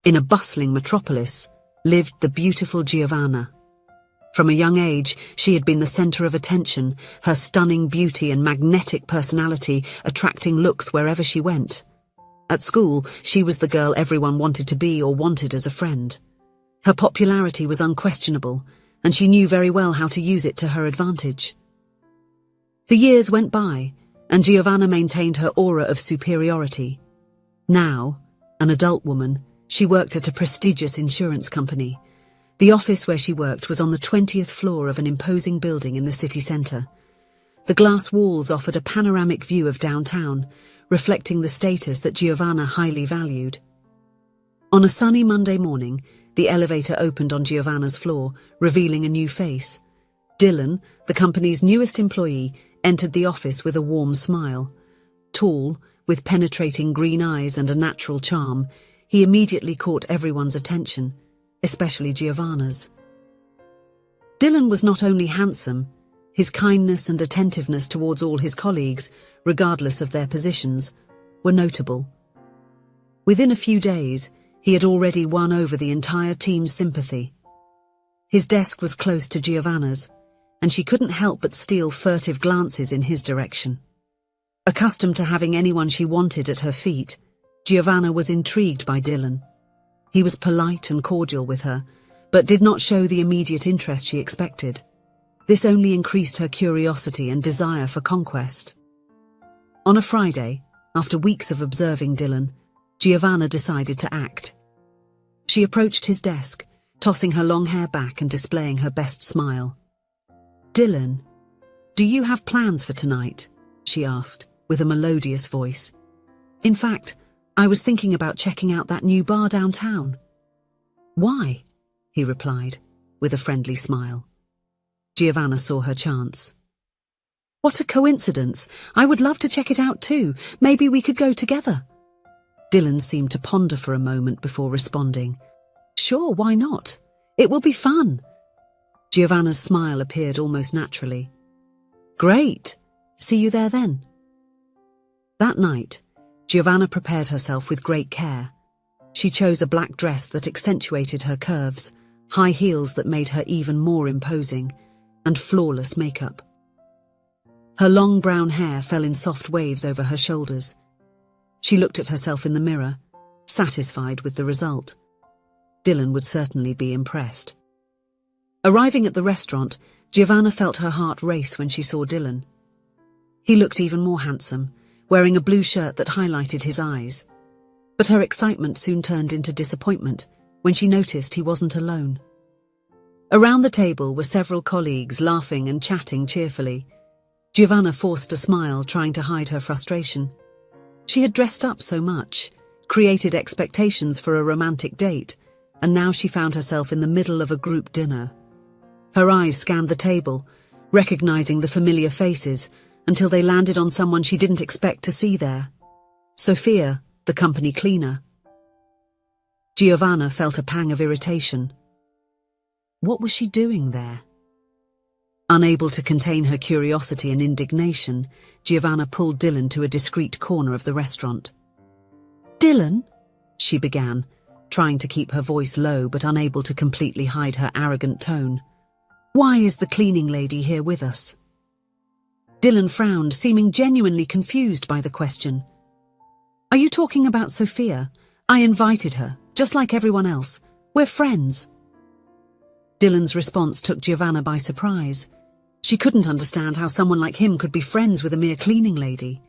In a bustling metropolis lived the beautiful Giovanna. From a young age, she had been the center of attention, her stunning beauty and magnetic personality attracting looks wherever she went. At school, she was the girl everyone wanted to be or wanted as a friend. Her popularity was unquestionable, and she knew very well how to use it to her advantage. The years went by, and Giovanna maintained her aura of superiority. Now, an adult woman, she worked at a prestigious insurance company. The office where she worked was on the 20th floor of an imposing building in the city centre. The glass walls offered a panoramic view of downtown, reflecting the status that Giovanna highly valued. On a sunny Monday morning, the elevator opened on Giovanna's floor, revealing a new face. Dylan, the company's newest employee, entered the office with a warm smile. Tall, with penetrating green eyes and a natural charm, he immediately caught everyone's attention, especially Giovanna's. Dylan was not only handsome, his kindness and attentiveness towards all his colleagues, regardless of their positions, were notable. Within a few days, he had already won over the entire team's sympathy. His desk was close to Giovanna's, and she couldn't help but steal furtive glances in his direction. Accustomed to having anyone she wanted at her feet, Giovanna was intrigued by Dylan. He was polite and cordial with her, but did not show the immediate interest she expected. This only increased her curiosity and desire for conquest. On a Friday, after weeks of observing Dylan, Giovanna decided to act. She approached his desk, tossing her long hair back and displaying her best smile. "Dylan, do you have plans for tonight?" she asked, with a melodious voice. "In fact, I was thinking about checking out that new bar downtown." "Why?" he replied, with a friendly smile. Giovanna saw her chance. "What a coincidence! I would love to check it out too. Maybe we could go together." Dylan seemed to ponder for a moment before responding. "Sure, why not? It will be fun." Giovanna's smile appeared almost naturally. "Great! See you there then." That night, Giovanna prepared herself with great care. She chose a black dress that accentuated her curves, high heels that made her even more imposing, and flawless makeup. Her long brown hair fell in soft waves over her shoulders. She looked at herself in the mirror, satisfied with the result. Dylan would certainly be impressed. Arriving at the restaurant, Giovanna felt her heart race when she saw Dylan. He looked even more handsome, wearing a blue shirt that highlighted his eyes. But her excitement soon turned into disappointment when she noticed he wasn't alone. Around the table were several colleagues laughing and chatting cheerfully. Giovanna forced a smile, trying to hide her frustration. She had dressed up so much, created expectations for a romantic date, and now she found herself in the middle of a group dinner. Her eyes scanned the table, recognizing the familiar faces, until they landed on someone she didn't expect to see there. Sophia, the company cleaner. Giovanna felt a pang of irritation. What was she doing there? Unable to contain her curiosity and indignation, Giovanna pulled Dylan to a discreet corner of the restaurant. "Dylan," she began, trying to keep her voice low but unable to completely hide her arrogant tone. "Why is the cleaning lady here with us?" Dylan frowned, seeming genuinely confused by the question. "Are you talking about Sophia? I invited her, just like everyone else. We're friends." Dylan's response took Giovanna by surprise. She couldn't understand how someone like him could be friends with a mere cleaning lady.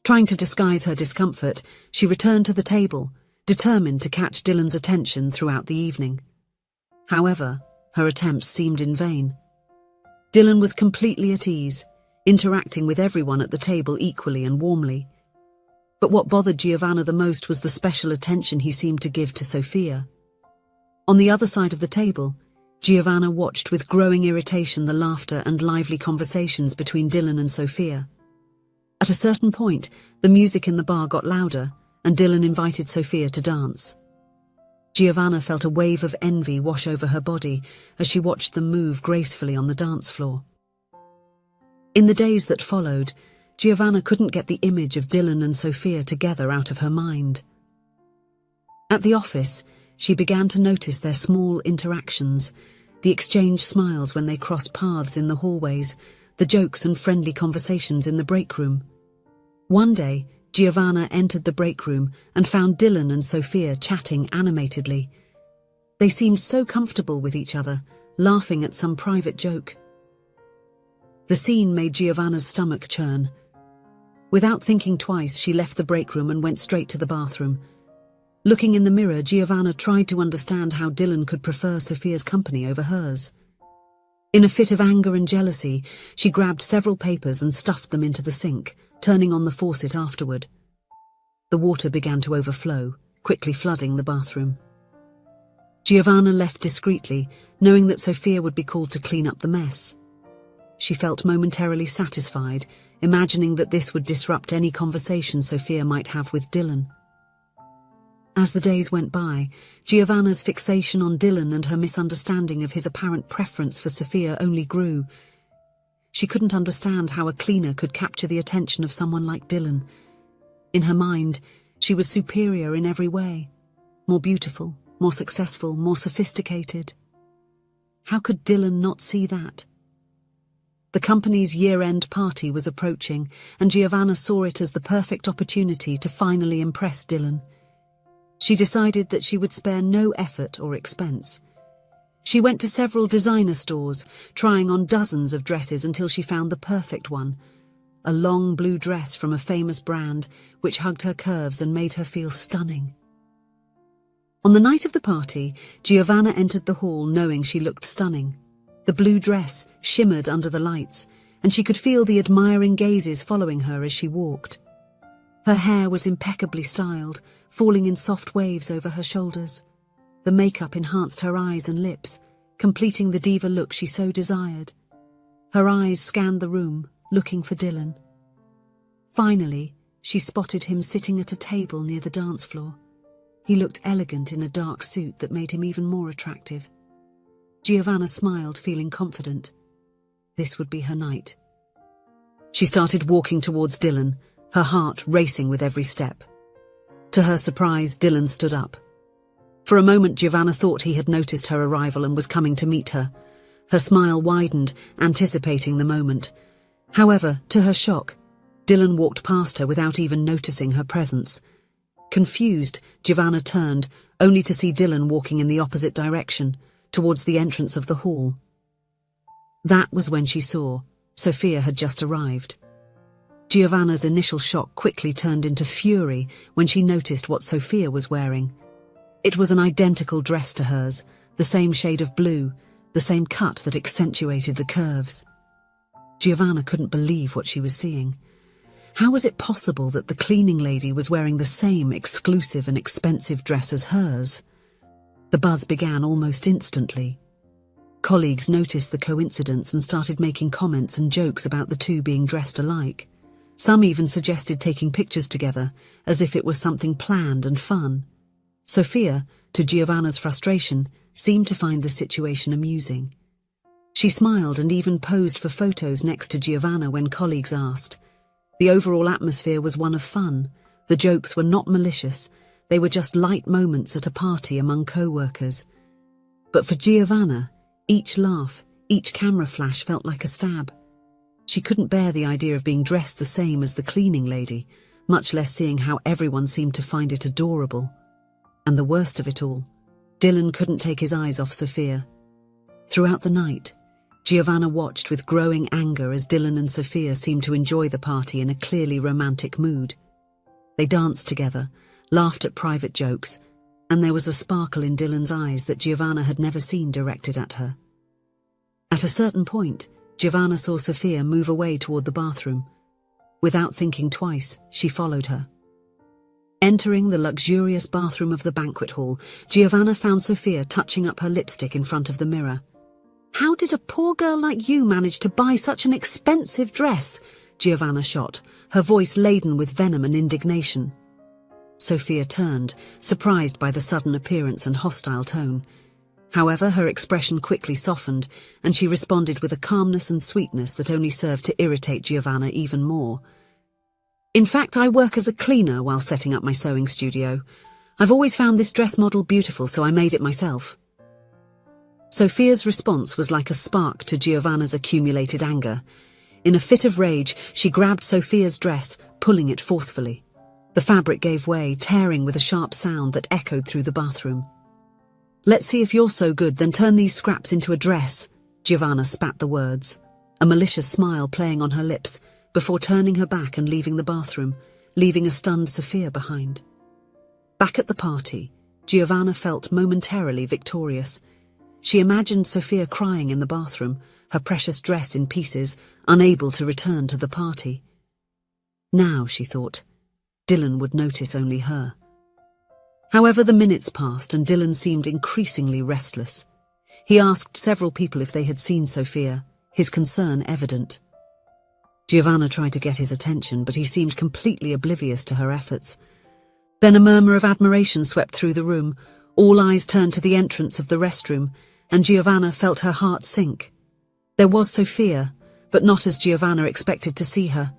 Trying to disguise her discomfort, she returned to the table, determined to catch Dylan's attention throughout the evening. However, her attempts seemed in vain. Dylan was completely at ease, interacting with everyone at the table equally and warmly. But what bothered Giovanna the most was the special attention he seemed to give to Sophia. On the other side of the table, Giovanna watched with growing irritation the laughter and lively conversations between Dylan and Sophia. At a certain point, the music in the bar got louder, and Dylan invited Sophia to dance. Giovanna felt a wave of envy wash over her body as she watched them move gracefully on the dance floor. In the days that followed, Giovanna couldn't get the image of Dylan and Sophia together out of her mind. At the office, she began to notice their small interactions, the exchanged smiles when they crossed paths in the hallways, the jokes and friendly conversations in the break room. One day, Giovanna entered the break room and found Dylan and Sophia chatting animatedly. They seemed so comfortable with each other, laughing at some private joke. The scene made Giovanna's stomach churn. Without thinking twice, she left the break room and went straight to the bathroom. Looking in the mirror, Giovanna tried to understand how Dylan could prefer Sophia's company over hers. In a fit of anger and jealousy, she grabbed several papers and stuffed them into the sink, turning on the faucet afterward. The water began to overflow, quickly flooding the bathroom. Giovanna left discreetly, knowing that Sophia would be called to clean up the mess. She felt momentarily satisfied, imagining that this would disrupt any conversation Sophia might have with Dylan. As the days went by, Giovanna's fixation on Dylan and her misunderstanding of his apparent preference for Sophia only grew. She couldn't understand how a cleaner could capture the attention of someone like Dylan. In her mind, she was superior in every way, more beautiful, more successful, more sophisticated. How could Dylan not see that? The company's year-end party was approaching, and Giovanna saw it as the perfect opportunity to finally impress Dylan. She decided that she would spare no effort or expense. She went to several designer stores, trying on dozens of dresses until she found the perfect one, a long blue dress from a famous brand which hugged her curves and made her feel stunning. On the night of the party, Giovanna entered the hall knowing she looked stunning. The blue dress shimmered under the lights, and she could feel the admiring gazes following her as she walked. Her hair was impeccably styled, falling in soft waves over her shoulders. The makeup enhanced her eyes and lips, completing the diva look she so desired. Her eyes scanned the room, looking for Dylan. Finally, she spotted him sitting at a table near the dance floor. He looked elegant in a dark suit that made him even more attractive. Giovanna smiled, feeling confident. This would be her night. She started walking towards Dylan, her heart racing with every step. To her surprise, Dylan stood up. For a moment, Giovanna thought he had noticed her arrival and was coming to meet her. Her smile widened, anticipating the moment. However, to her shock, Dylan walked past her without even noticing her presence. Confused, Giovanna turned, only to see Dylan walking in the opposite direction, towards the entrance of the hall. That was when she saw Sophia had just arrived. Giovanna's initial shock quickly turned into fury when she noticed what Sophia was wearing. It was an identical dress to hers, the same shade of blue, the same cut that accentuated the curves. Giovanna couldn't believe what she was seeing. How was it possible that the cleaning lady was wearing the same exclusive and expensive dress as hers? The buzz began almost instantly. Colleagues noticed the coincidence and started making comments and jokes about the two being dressed alike. Some even suggested taking pictures together, as if it was something planned and fun. Sophia, to Giovanna's frustration, seemed to find the situation amusing. She smiled and even posed for photos next to Giovanna when colleagues asked. The overall atmosphere was one of fun. The jokes were not malicious. They were just light moments at a party among co-workers. But for Giovanna, each laugh, each camera flash felt like a stab. She couldn't bear the idea of being dressed the same as the cleaning lady, much less seeing how everyone seemed to find it adorable. And the worst of it all, Dylan couldn't take his eyes off Sophia. Throughout the night, Giovanna watched with growing anger as Dylan and Sophia seemed to enjoy the party in a clearly romantic mood. They danced together, laughed at private jokes, and there was a sparkle in Dylan's eyes that Giovanna had never seen directed at her. At a certain point, Giovanna saw Sophia move away toward the bathroom. Without thinking twice, she followed her. Entering the luxurious bathroom of the banquet hall, Giovanna found Sophia touching up her lipstick in front of the mirror. "How did a poor girl like you manage to buy such an expensive dress?" Giovanna shot, her voice laden with venom and indignation. Sophia turned, surprised by the sudden appearance and hostile tone. However, her expression quickly softened, and she responded with a calmness and sweetness that only served to irritate Giovanna even more. "In fact, I work as a cleaner while setting up my sewing studio. I've always found this dress model beautiful, so I made it myself." Sophia's response was like a spark to Giovanna's accumulated anger. In a fit of rage, she grabbed Sophia's dress, pulling it forcefully. The fabric gave way, tearing with a sharp sound that echoed through the bathroom. "Let's see if you're so good, then turn these scraps into a dress." Giovanna spat the words, a malicious smile playing on her lips, before turning her back and leaving the bathroom, leaving a stunned Sophia behind. Back at the party, Giovanna felt momentarily victorious. She imagined Sophia crying in the bathroom, her precious dress in pieces, unable to return to the party. Now, she thought, Dylan would notice only her. However, the minutes passed and Dylan seemed increasingly restless. He asked several people if they had seen Sophia, his concern evident. Giovanna tried to get his attention, but he seemed completely oblivious to her efforts. Then a murmur of admiration swept through the room. All eyes turned to the entrance of the restroom, and Giovanna felt her heart sink. There was Sophia, but not as Giovanna expected to see her.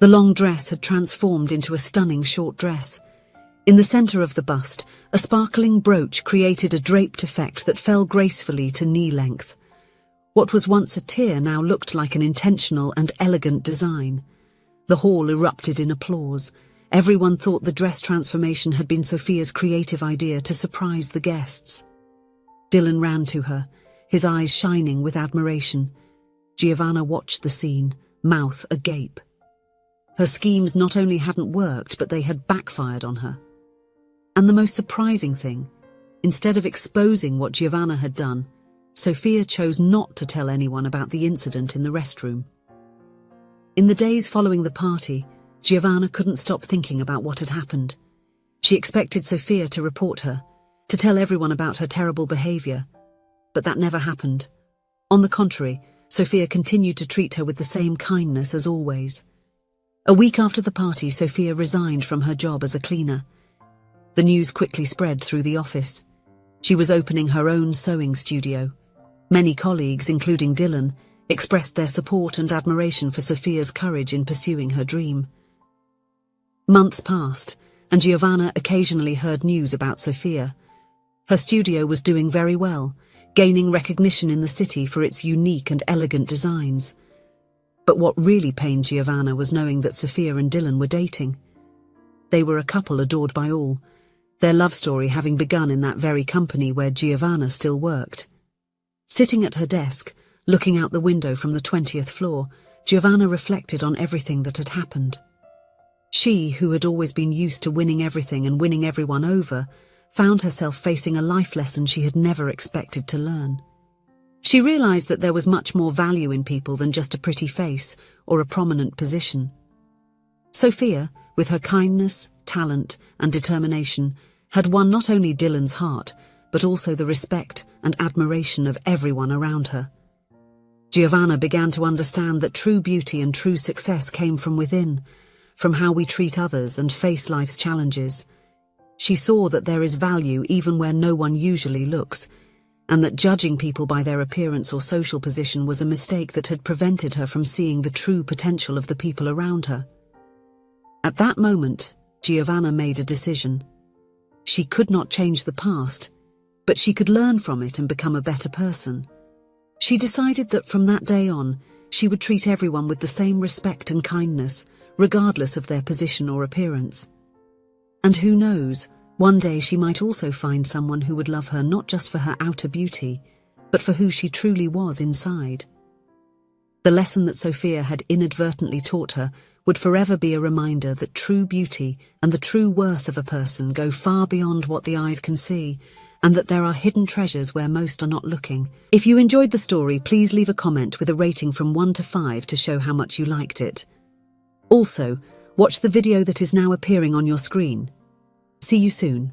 The long dress had transformed into a stunning short dress. In the center of the bust, a sparkling brooch created a draped effect that fell gracefully to knee length. What was once a tear now looked like an intentional and elegant design. The hall erupted in applause. Everyone thought the dress transformation had been Sophia's creative idea to surprise the guests. Dylan ran to her, his eyes shining with admiration. Giovanna watched the scene, mouth agape. Her schemes not only hadn't worked, but they had backfired on her. And the most surprising thing, instead of exposing what Giovanna had done, Sophia chose not to tell anyone about the incident in the restroom. In the days following the party, Giovanna couldn't stop thinking about what had happened. She expected Sophia to report her, to tell everyone about her terrible behavior, but that never happened. On the contrary, Sophia continued to treat her with the same kindness as always. A week after the party, Sophia resigned from her job as a cleaner. The news quickly spread through the office. She was opening her own sewing studio. Many colleagues, including Dylan, expressed their support and admiration for Sophia's courage in pursuing her dream. Months passed, and Giovanna occasionally heard news about Sophia. Her studio was doing very well, gaining recognition in the city for its unique and elegant designs. But what really pained Giovanna was knowing that Sophia and Dylan were dating. They were a couple adored by all, their love story having begun in that very company where Giovanna still worked. Sitting at her desk, looking out the window from the 20th floor, Giovanna reflected on everything that had happened. She, who had always been used to winning everything and winning everyone over, found herself facing a life lesson she had never expected to learn. She realized that there was much more value in people than just a pretty face or a prominent position. Sophia, with her kindness, talent, and determination, had won not only Dylan's heart, but also the respect and admiration of everyone around her. Giovanna began to understand that true beauty and true success came from within, from how we treat others and face life's challenges. She saw that there is value even where no one usually looks, and that judging people by their appearance or social position was a mistake that had prevented her from seeing the true potential of the people around her. At that moment, Giovanna made a decision. She could not change the past, but she could learn from it and become a better person. She decided that from that day on, she would treat everyone with the same respect and kindness, regardless of their position or appearance. And who knows, one day she might also find someone who would love her not just for her outer beauty, but for who she truly was inside. The lesson that Sophia had inadvertently taught her would forever be a reminder that true beauty and the true worth of a person go far beyond what the eyes can see, and that there are hidden treasures where most are not looking. If you enjoyed the story, please leave a comment with a rating from 1 to 5 to show how much you liked it. Also, watch the video that is now appearing on your screen. See you soon.